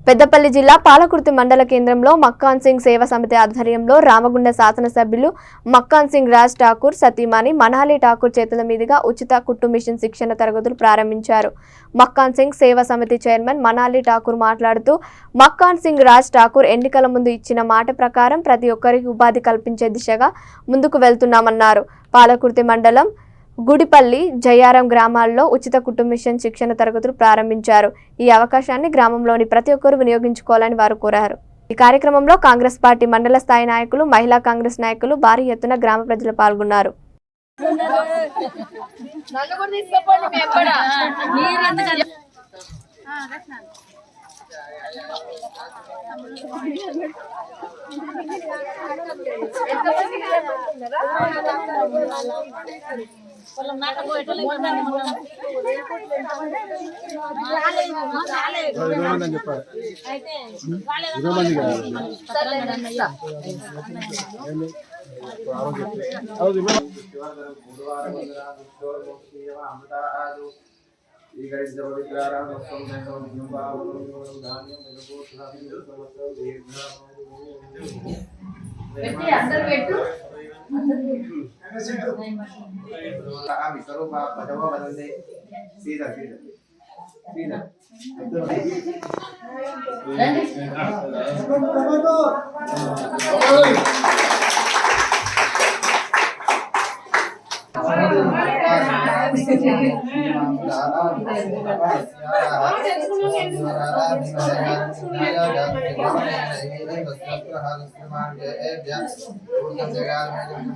పెద్దపల్లి జిల్లా పాలకుర్తి మండల కేంద్రంలో మక్కాన్ సింగ్ సేవా సమితి ఆధ్వర్యంలో రామగుండ శాసనసభ్యులు మక్కాన్ సింగ్ రాజ్ ఠాకూర్ సతీమణి మనాలి ఠాకూర్ చేతుల మీదుగా ఉచిత కుట్టు మిషన్ శిక్షణ తరగతులు ప్రారంభించారు. మక్కాన్ సింగ్ సేవా సమితి చైర్మన్ మనాలి ఠాకూర్ మాట్లాడుతూ మక్కాన్ సింగ్ రాజ్ ఠాకూర్ ఎన్నికల ముందు ఇచ్చిన మాట ప్రకారం ప్రతి ఒక్కరికి ఉపాధి కల్పించే దిశగా ముందుకు వెళ్తున్నామన్నారు. పాలకుర్తి మండలం గుడిపల్లి జయారం గ్రామాల్లో ఉచిత కుట్టు మిషన్ శిక్షణ తరగతులు ప్రారంభించారు. ఈ అవకాశాన్ని గ్రామంలోని ప్రతి ఒక్కరూ వినియోగించుకోవాలని వారు కోరారు. ఈ కార్యక్రమంలో కాంగ్రెస్ పార్టీ మండల స్థాయి నాయకులు, మహిళా కాంగ్రెస్ నాయకులు భారీ ఎత్తున గ్రామ ప్రజలు పాల్గొన్నారు.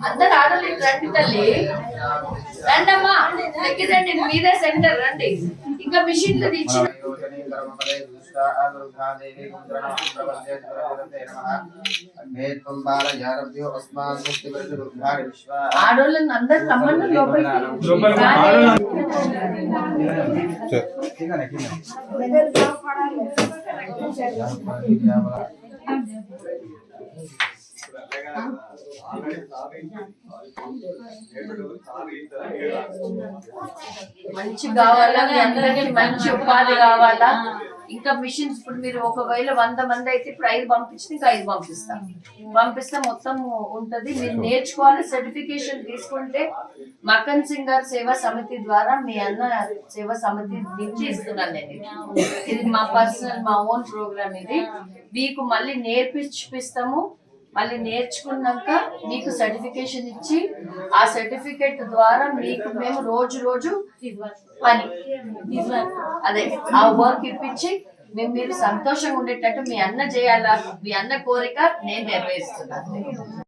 అందరు ఆడలు రండి తల్లి, రండమ్మా రండి, మీరే సెంటర్ రండి. ఇంకా మిషన్లు తెచ్చి ఆడోళ్ళని అందరు రమ్మని లోపలికి మంచి కావాలా, మీ అందరికి మంచి ఉపాధి కావాలా. ఇంకా మిషన్స్ ఇప్పుడు మీరు ఒకవేళ 100 మంది అయితే ఇప్పుడు 5 పంపించి ఇంకా 5 పంపిస్తే మొత్తం ఉంటది. మీరు నేర్చుకోవాలి, సర్టిఫికేషన్ తీసుకుంటే మక్కన్ సింగ్ గారు సేవా సమితి ద్వారా మీ అన్న సేవా సమితి నుంచి ఇస్తున్నాను నేను. ఇది మా పర్సనల్, మా ఓన్ ప్రోగ్రామ్. ఇది మీకు మళ్ళీ నేర్పిస్తాము. మళ్ళీ నేర్చుకున్నాక మీకు సర్టిఫికేషన్ ఇచ్చి ఆ సర్టిఫికేట్ ద్వారా మీకు మేము రోజు పని అదే ఆ వర్క్ ఇప్పించి మీరు సంతోషంగా ఉండేటట్టు మీ అన్న చేయాలా, మీ అన్న కోరిక నేను నెరవేరుస్తున్నాను.